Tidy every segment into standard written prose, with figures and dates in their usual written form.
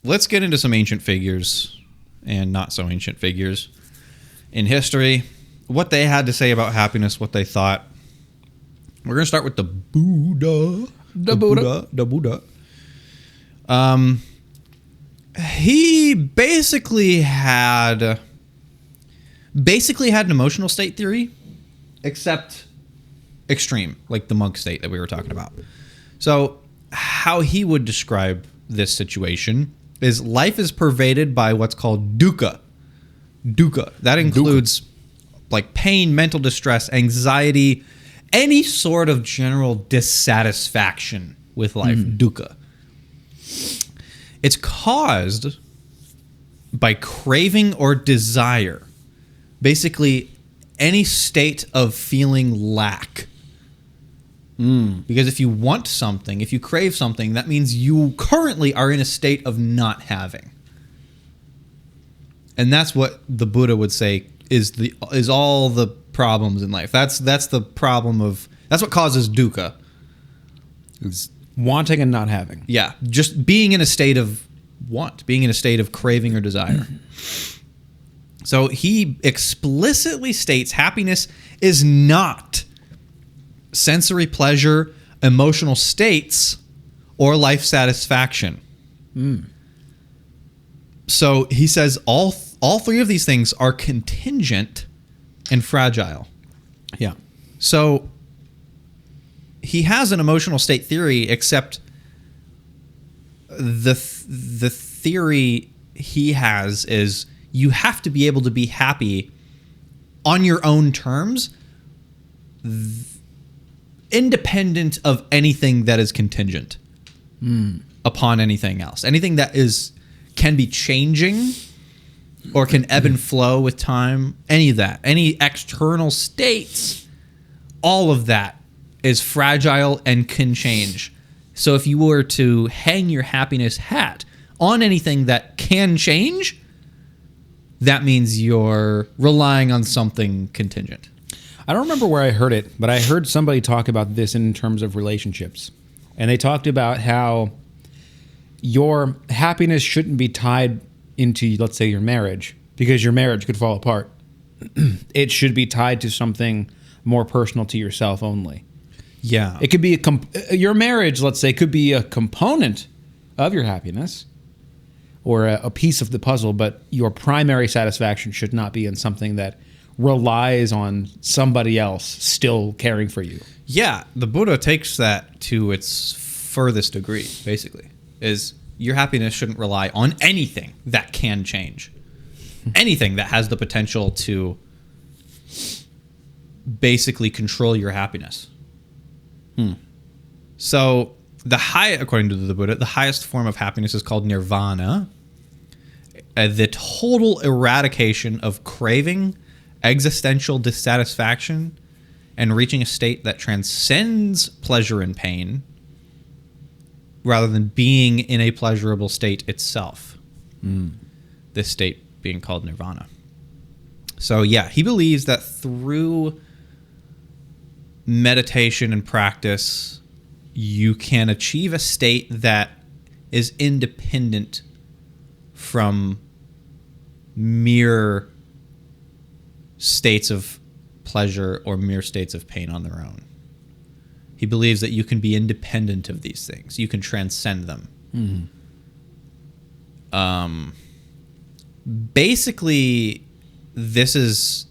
let's get into some ancient figures and not so ancient figures in history, what they had to say about happiness, what they thought. We're going to start with the Buddha. The Buddha. He basically had an emotional state theory, except extreme, like the monk state that we were talking about. So how he would describe this situation is life is pervaded by what's called dukkha. Dukkha. That includes like pain, mental distress, anxiety, any sort of general dissatisfaction with life. Dukkha. It's caused by craving or desire. Basically, any state of feeling lack. Because if you want something, if you crave something, that means you currently are in a state of not having. And that's what the Buddha would say is all the problems in life. That's the problem of, that's what causes dukkha. It's wanting and not having. Yeah, just being in a state of want, being in a state of craving or desire. So he explicitly states happiness is not sensory pleasure, emotional states, or life satisfaction. So he says all three of these things are contingent and fragile. Yeah. So he has an emotional state theory, except the theory he has is you have to be able to be happy on your own terms, independent of anything that is contingent upon anything else. Anything that can be changing or can ebb and flow with time, any of that, any external states, all of that is fragile and can change. So if you were to hang your happiness hat on anything that can change, that means you're relying on something contingent. I don't remember where I heard it, but I heard somebody talk about this in terms of relationships. And they talked about how your happiness shouldn't be tied into, let's say, your marriage, because your marriage could fall apart. It should be tied to something more personal to yourself only. Yeah. It could be your marriage, let's say, could be a component of your happiness or a piece of the puzzle, but your primary satisfaction should not be in something that relies on somebody else still caring for you. Yeah, the Buddha takes that to its furthest degree, basically, is your happiness shouldn't rely on anything that can change. Anything that has the potential to basically control your happiness. So, according to the Buddha, the highest form of happiness is called nirvana. The total eradication of craving, existential dissatisfaction, and reaching a state that transcends pleasure and pain rather than being in a pleasurable state itself. This state being called nirvana. So yeah, he believes that through meditation and practice, you can achieve a state that is independent from mere states of pleasure or mere states of pain on their own. He believes that you can be independent of these things. You can transcend them. Basically, this is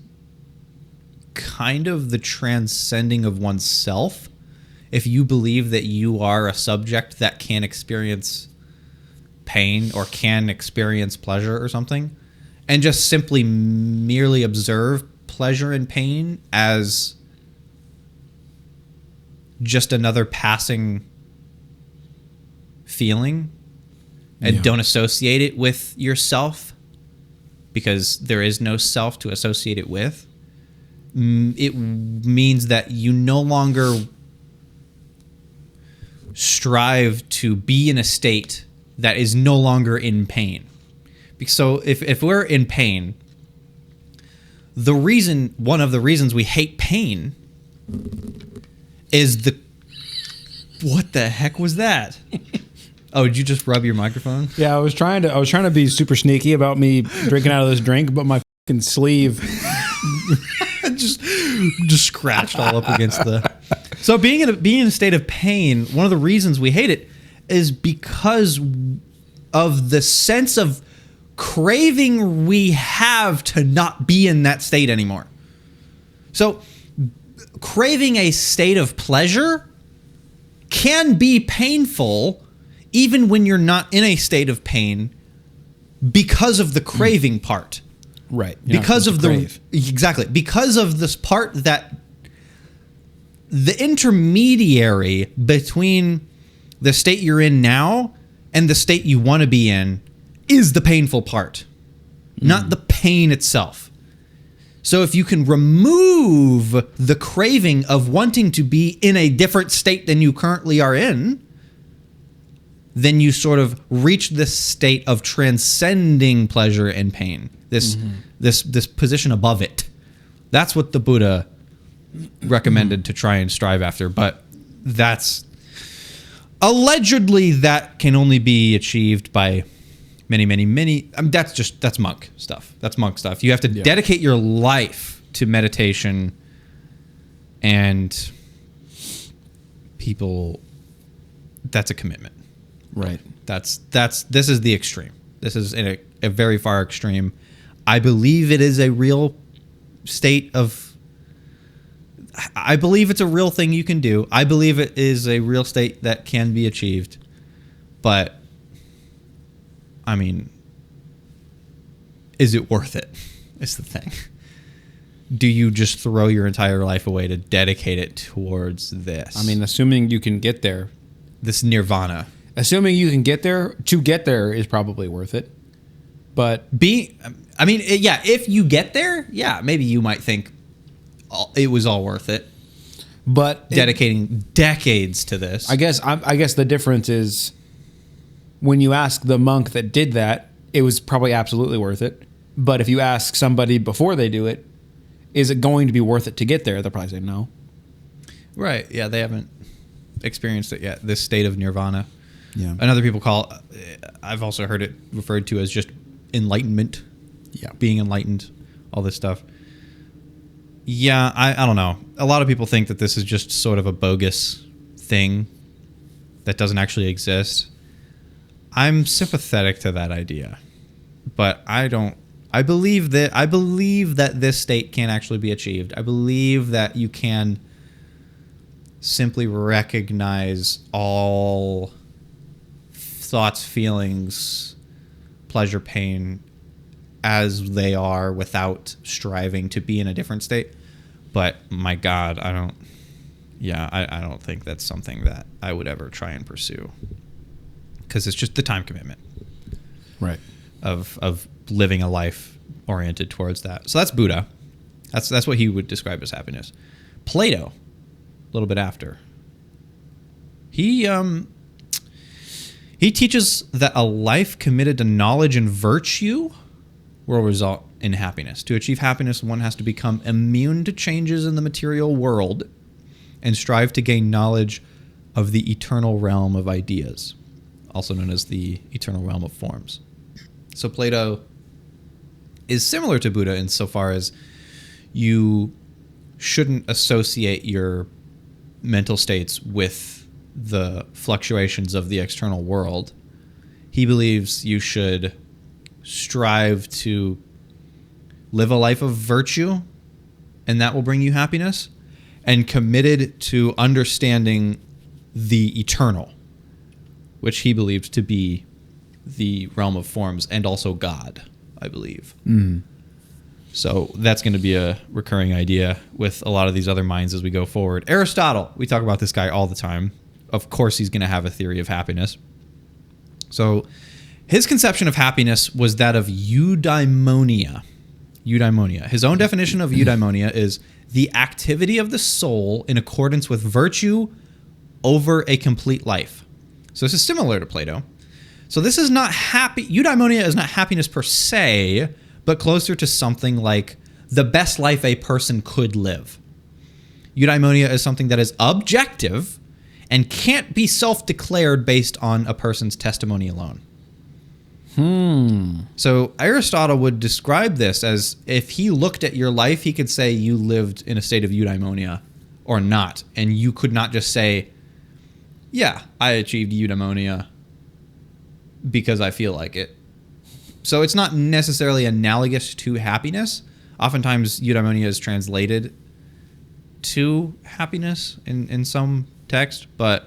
kind of the transcending of oneself. If you believe that you are a subject that can experience pain or can experience pleasure or something, and just simply merely observe pleasure and pain as just another passing feeling and don't associate it with yourself because there is no self to associate it with, it means that you no longer strive to be in a state that is no longer in pain. So if we're in pain, one of the reasons we hate pain is what the heck was that? Oh, did you just rub your microphone? Yeah, I was trying to be super sneaky about me drinking out of this drink, but my fucking sleeve just scratched all up against the. So being in a state of pain, one of the reasons we hate it is because of the sense of craving we have to not be in that state anymore. So craving a state of pleasure can be painful even when you're not in a state of pain because of the craving part. Right. Because of because of this part that the intermediary between the state you're in now and the state you want to be in is the painful part, not the pain itself. So if you can remove the craving of wanting to be in a different state than you currently are in, then you sort of reach this state of transcending pleasure and pain. This position above it. That's what the Buddha recommended to try and strive after. But that's allegedly that can only be achieved by many. That's monk stuff. That's monk stuff. You have to dedicate your life to meditation, and people. That's a commitment. Right. This is the extreme. This is a very far extreme. I believe it is a real state of. I believe it's a real thing you can do. I believe it is a real state that can be achieved. But, I mean, is it worth it? Is the thing. Do you just throw your entire life away to dedicate it towards this? I mean, assuming you can get there. This nirvana. Assuming you can get there, to get there is probably worth it. But if you get there, maybe you might think it was all worth it. But dedicating decades to this. I guess the difference is when you ask the monk that did that, it was probably absolutely worth it. But if you ask somebody before they do it, is it going to be worth it to get there? They'll probably say no. Right. Yeah, they haven't experienced it yet. This state of nirvana. Yeah. And other people I've also heard it referred to as just enlightenment. Yeah. Being enlightened, all this stuff. Yeah, I don't know. A lot of people think that this is just sort of a bogus thing that doesn't actually exist. I'm sympathetic to that idea, but I believe that this state can actually be achieved. I believe that you can simply recognize all thoughts, feelings, pleasure, pain as they are without striving to be in a different state. But my God, I don't think that's something that I would ever try and pursue, because it's just the time commitment, right, of living a life oriented towards that. So that's Buddha. That's what he would describe as happiness. Plato, a little bit after, he teaches that a life committed to knowledge and virtue will result in happiness. To achieve happiness, one has to become immune to changes in the material world and strive to gain knowledge of the eternal realm of ideas, also known as the eternal realm of forms. So Plato is similar to Buddha insofar as you shouldn't associate your mental states with the fluctuations of the external world. He believes you should strive to live a life of virtue, and that will bring you happiness, and committed to understanding the eternal, which he believed to be the realm of forms and also God, I believe. So that's going to be a recurring idea with a lot of these other minds as we go forward. Aristotle, we talk about this guy all the time. Of course, he's going to have a theory of happiness. So his conception of happiness was that of eudaimonia. Eudaimonia. His own definition of eudaimonia is the activity of the soul in accordance with virtue over a complete life. So this is similar to Plato. So this is not happy. Eudaimonia is not happiness per se, but closer to something like the best life a person could live. Eudaimonia is something that is objective and can't be self-declared based on a person's testimony alone. So Aristotle would describe this as if he looked at your life, he could say you lived in a state of eudaimonia or not. And you could not just say, yeah, I achieved eudaimonia because I feel like it. So it's not necessarily analogous to happiness. Oftentimes eudaimonia is translated to happiness in some text, but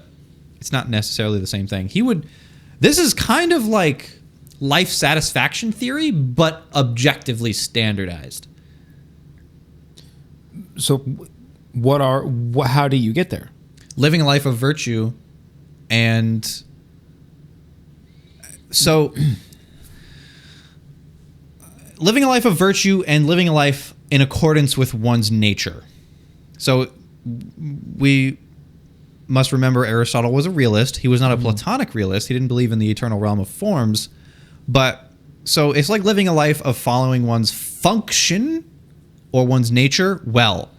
it's not necessarily the same thing. This is kind of like life satisfaction theory, but objectively standardized. So how do you get there? Living a life of virtue, and so living a life of virtue and living a life in accordance with one's nature. So we must remember Aristotle was a realist. He was not a Platonic realist. He didn't believe in the eternal realm of forms. But so it's like living a life of following one's function or one's nature well.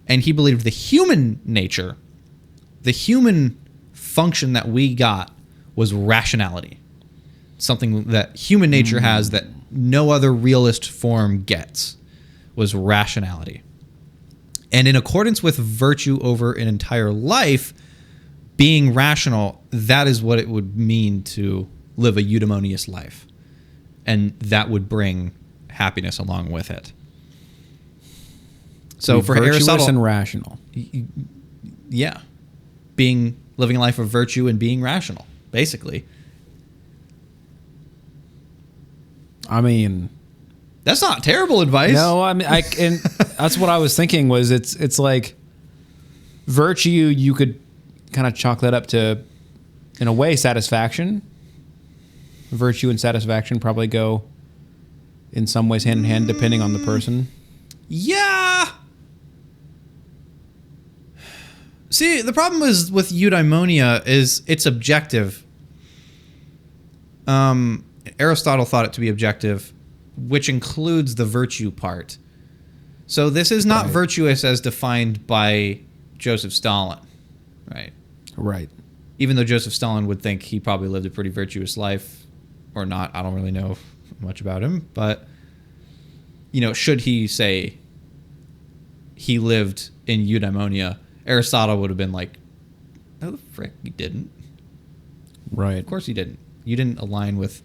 And he believed the human nature, the human function that we got was rationality. Something that human nature has that no other realist form gets was rationality. And in accordance with virtue over an entire life, being rational, that is what it would mean to live a eudaimonious life. And that would bring happiness along with it. So for virtuous Aristotle, and rational. Yeah. Living a life of virtue and being rational, basically. I mean, that's not terrible advice. No, I mean, and that's what I was thinking was it's like virtue, you could kind of chalk that up to, in a way, satisfaction. Virtue and satisfaction probably go in some ways hand in hand, depending on the person. Yeah. See, the problem is with eudaimonia is it's objective. Aristotle thought it to be objective, which includes the virtue part. So this is not virtuous as defined by Joseph Stalin, right? Right. Even though Joseph Stalin would think he probably lived a pretty virtuous life, or not, I don't really know much about him, but should he say he lived in eudaimonia, Aristotle would have been like, no, the frick, he didn't. Right. Of course he didn't. You didn't align with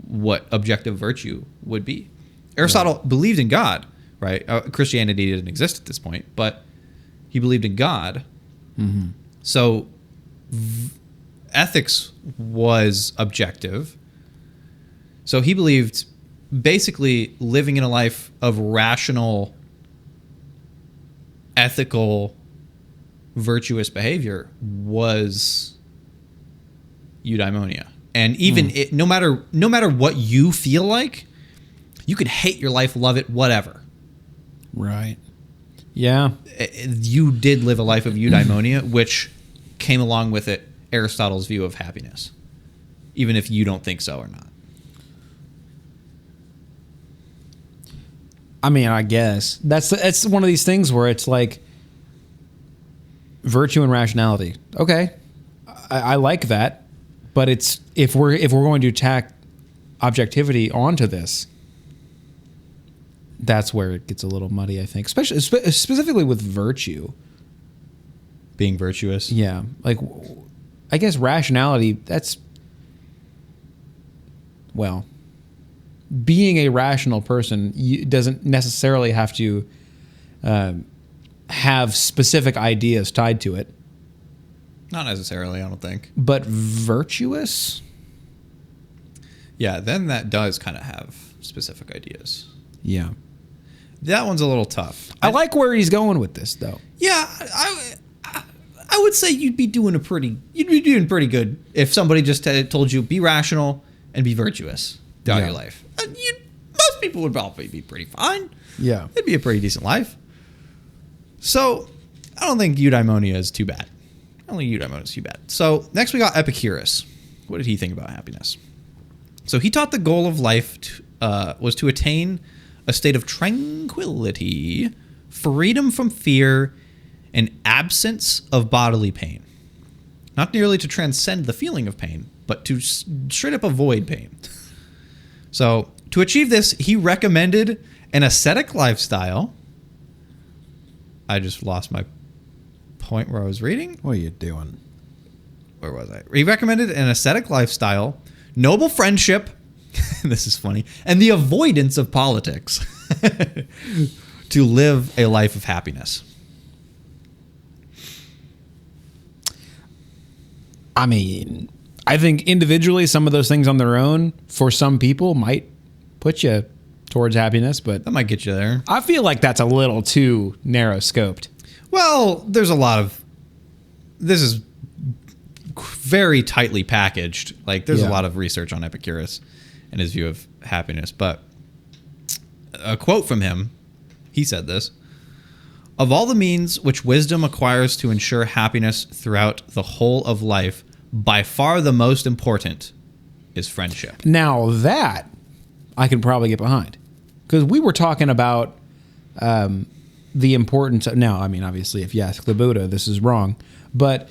what objective virtue would be. Aristotle believed in God, right? Christianity didn't exist at this point, but he believed in God. Mm-hmm. So ethics was objective. So he believed basically living in a life of rational, ethical, virtuous behavior was eudaimonia. And even no matter what you feel like, you could hate your life, love it, whatever. Right. Yeah. You did live a life of eudaimonia, which came along with it Aristotle's view of happiness, even if you don't think so or not. I mean, I guess that's one of these things where it's like virtue and rationality. Okay, I like that, but it's if we're going to tack objectivity onto this, that's where it gets a little muddy. I think, especially specifically with virtue, being virtuous. Yeah, like I guess rationality. That's being a rational person doesn't necessarily have to have specific ideas tied to it. Not necessarily, I don't think. But virtuous? Yeah, then that does kind of have specific ideas. Yeah. That one's a little tough. I like where he's going with this, though. Yeah, I would say you'd be doing pretty good if somebody just told you be rational and be virtuous throughout your life. Most people would probably be pretty fine. Yeah. It'd be a pretty decent life. So, I don't think eudaimonia is too bad. I don't think eudaimonia is too bad. So, next we got Epicurus. What did he think about happiness? So, he taught the goal of life was to attain a state of tranquility, freedom from fear, and absence of bodily pain. not merely to transcend the feeling of pain, but to straight up avoid pain. So, to achieve this, he recommended an ascetic lifestyle. I just lost my point where I was reading. What are you doing? Where was I? He recommended an ascetic lifestyle, noble friendship, this is funny, and the avoidance of politics to live a life of happiness. I mean, I think individually some of those things on their own for some people might put you towards happiness, but That might get you there. I feel like that's a little too narrow scoped. Well, there's a lot of... This is very tightly packaged. Like, there's a lot of research on Epicurus and his view of happiness. But a quote from him, he said this: "Of all the means which wisdom acquires to ensure happiness throughout the whole of life, by far the most important is friendship." Now that I can probably get behind, because we were talking about the importance of, now, I mean, obviously, if you ask the Buddha, this is wrong, but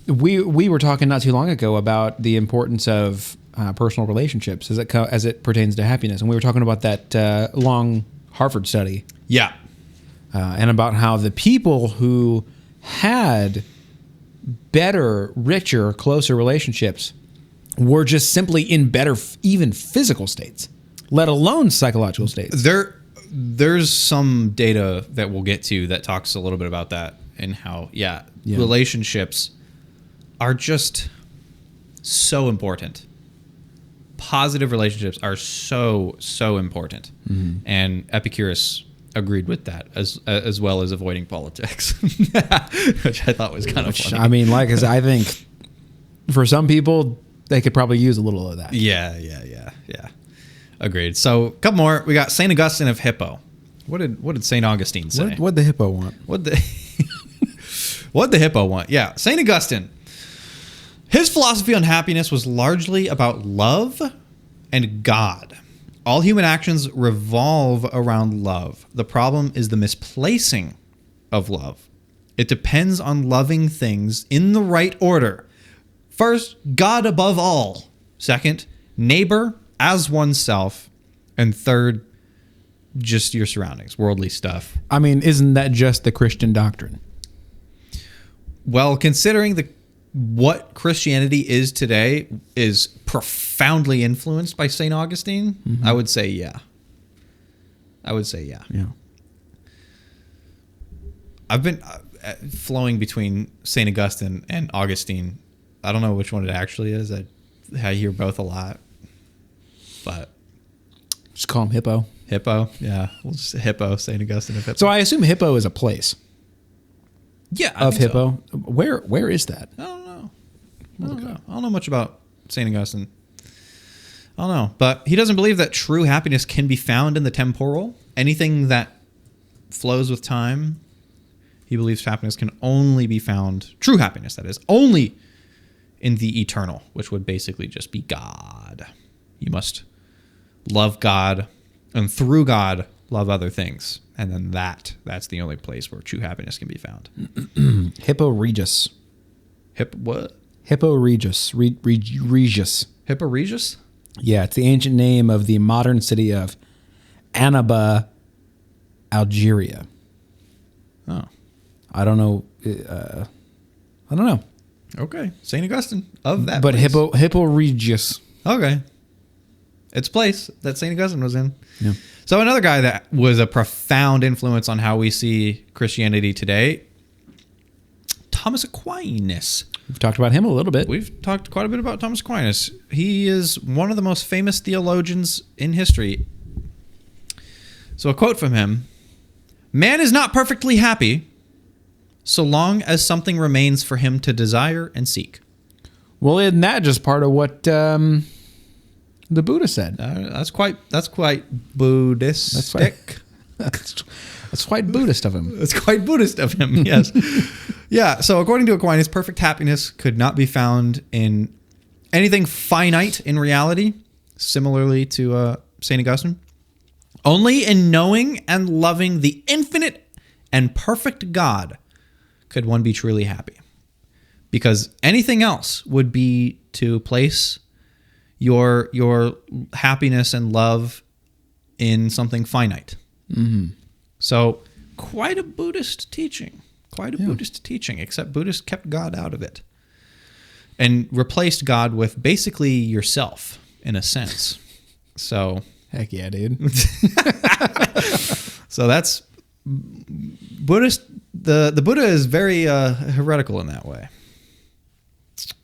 we were talking not too long ago about the importance of personal relationships as it pertains to happiness, and we were talking about that long Harvard study, Yeah. and about how the people who had better, richer, closer relationships were just simply in better, even physical states, let alone psychological states. There's some data that we'll get to that talks a little bit about that and how, relationships are just so important. Positive relationships are so important. Mm-hmm. And Epicurus agreed with that as well as avoiding politics, which I thought was kind of funny. I mean, I think for some people, they could probably use a little of that. Yeah. Agreed. So a couple more. We got St. Augustine of Hippo. What did St. Augustine say? What'd the hippo want? What'd the hippo want? Yeah, St. Augustine. His philosophy on happiness was largely about love and God. All human actions revolve around love. The problem is the misplacing of love. It depends on loving things in the right order. First, God above all. Second, neighbor as oneself. And third, just your surroundings, worldly stuff. I mean, isn't that just the Christian doctrine? Well, considering what Christianity is today is profoundly influenced by St. Augustine, mm-hmm. I would say yeah. Yeah. I've been flowing between St. Augustine and Augustine. I don't know which one it actually is. I hear both a lot. But just call him Hippo. Hippo, yeah. We'll just Hippo, St. Augustine of Hippo. So I assume Hippo is a place. Yeah, of Hippo. So. Where is that? I don't know. I don't know much about St. Augustine. I don't know. But he doesn't believe that true happiness can be found in the temporal. Anything that flows with time, he believes happiness can only be found, true happiness, that is, only in the eternal, which would basically just be God. You must love God, and through God, love other things. And then that's the only place where true happiness can be found. Hippo Regius. What? Hippo Regius. Regius. Hippo Regius? Yeah, it's the ancient name of the modern city of Annaba, Algeria. Oh. I don't know. Okay. St. Augustine of that But place. Hippo Regius. Okay. It's a place that St. Augustine was in. Yeah. So another guy that was a profound influence on how we see Christianity today, Thomas Aquinas. We've talked about him a little bit. We've talked quite a bit about Thomas Aquinas. He is one of the most famous theologians in history. So a quote from him: "Man is not perfectly happy so long as something remains for him to desire and seek." Well, isn't that just part of what the Buddha said? That's quite Buddhistic. That's quite Buddhist of him. It's quite Buddhist of him, yes. Yeah, so according to Aquinas, perfect happiness could not be found in anything finite in reality, similarly to St. Augustine. Only in knowing and loving the infinite and perfect God could one be truly happy. because anything else would be to place your happiness and love in something finite. So quite a Buddhist teaching. Buddhist teaching, except Buddhists kept God out of it and replaced God with basically yourself in a sense. So Heck yeah, dude. so that's Buddhist. The Buddha is very heretical in that way.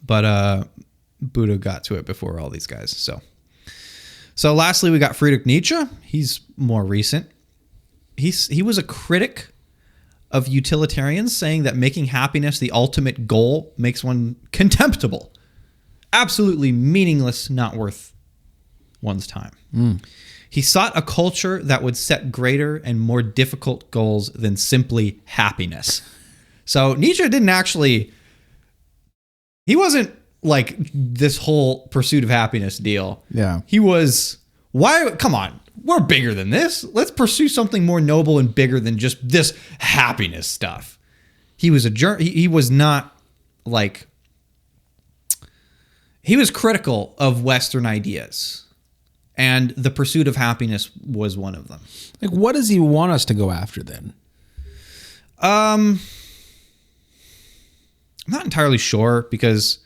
But Buddha got to it before all these guys. So lastly, we got Friedrich Nietzsche. He's more recent. He was a critic of utilitarians, saying that making happiness the ultimate goal makes one contemptible, absolutely meaningless, not worth one's time. He sought a culture that would set greater and more difficult goals than simply happiness. So Nietzsche didn't actually... He wasn't like this whole pursuit of happiness deal. Yeah. He was, come on, we're bigger than this. Let's pursue something more noble and bigger than just this happiness stuff. He was he was not like, he was critical of Western ideas, and the pursuit of happiness was one of them. Like, what does he want us to go after then? I'm not entirely sure, because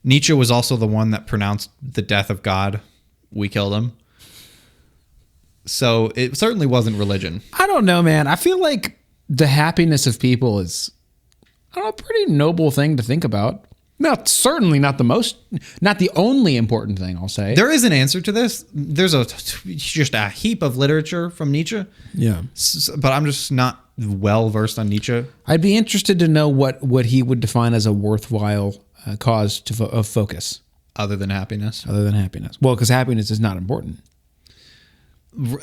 Nietzsche was also the one that pronounced the death of God. We killed him. So it certainly wasn't religion. I don't know, man. I feel like the happiness of people is, I don't know, a pretty noble thing to think about. Certainly not the only important thing, I'll say. There is an answer to this. There's just a heap of literature from Nietzsche. Yeah. But I'm just not well versed on Nietzsche. I'd be interested to know what he would define as a worthwhile cause of focus. Other than happiness. Well, because happiness is not important.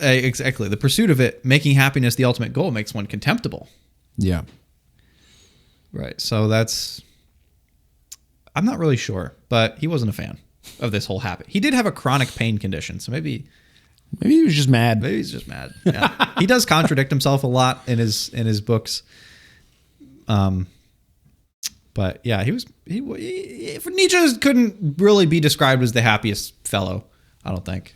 Exactly. The pursuit of it, making happiness the ultimate goal, makes one contemptible. Yeah. Right. So I'm not really sure, but he wasn't a fan of this whole habit. He did have a chronic pain condition, so maybe he was just mad. Maybe he's just mad. Yeah. He does contradict himself a lot in his books. But yeah, Nietzsche couldn't really be described as the happiest fellow, I don't think.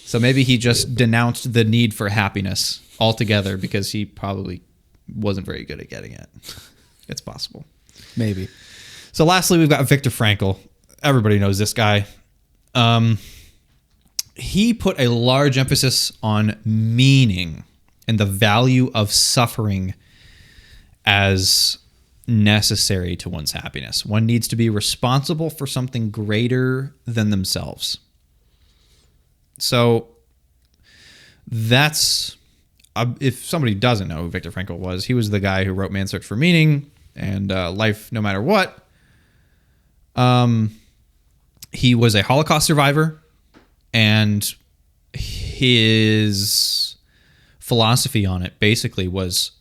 So maybe he just denounced the need for happiness altogether because he probably wasn't very good at getting it. It's possible. Maybe. So lastly, we've got Viktor Frankl. Everybody knows this guy. He put a large emphasis on meaning and the value of suffering as necessary to one's happiness. One needs to be responsible for something greater than themselves. So that's, if somebody doesn't know who Viktor Frankl was, he was the guy who wrote Man's Search for Meaning and Life No Matter What. He was a Holocaust survivor, and his philosophy on it basically was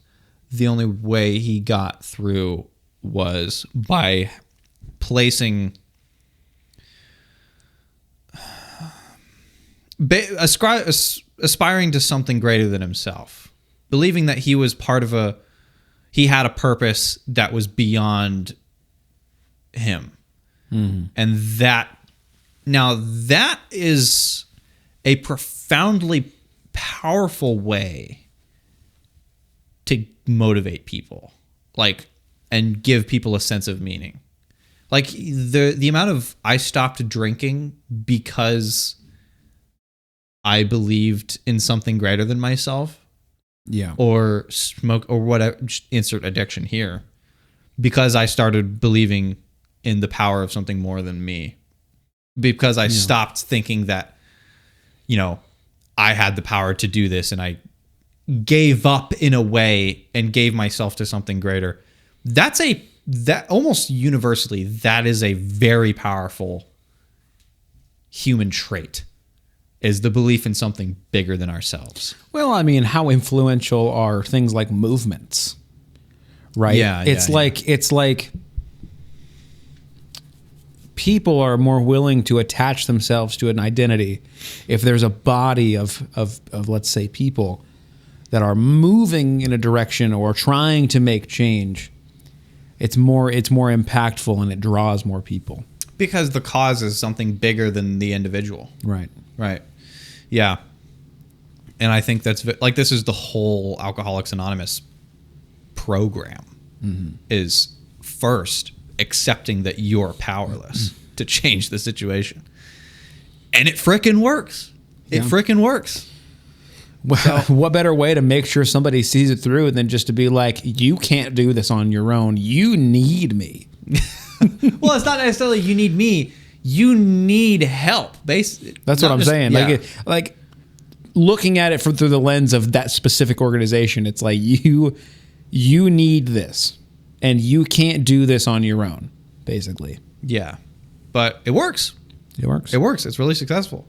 the only way he got through was by placing, aspiring to something greater than himself, believing that he was he had a purpose that was beyond him. Mm-hmm. And that is a profoundly powerful way to motivate people, and give people a sense of meaning. Like the amount of, I stopped drinking because I believed in something greater than myself. Yeah. Or smoke or whatever, insert addiction here, because I started believing in the power of something more than me, because I stopped thinking that, I had the power to do this, and I gave up in a way and gave myself to something greater. That almost universally, that is a very powerful human trait, is the belief in something bigger than ourselves. Well, I mean, how influential are things like movements, right? Yeah. It's like people are more willing to attach themselves to an identity if there's a body of let's say, people that are moving in a direction or trying to make change it's more impactful and it draws more people. Because the cause is something bigger than the individual. Right. Right. Yeah. And I think that's like, this is the whole Alcoholics Anonymous program, is first accepting that you're powerless to change the situation. And it frickin' works. It frickin' works. Well, what better way to make sure somebody sees it through than just to be like, you can't do this on your own. You need me. Well, it's not necessarily you need me. You need help. That's what I'm saying. Yeah. Like looking at it through the lens of that specific organization, it's like you need this, and you can't do this on your own, basically. Yeah, but it works. It works. It works. It's really successful.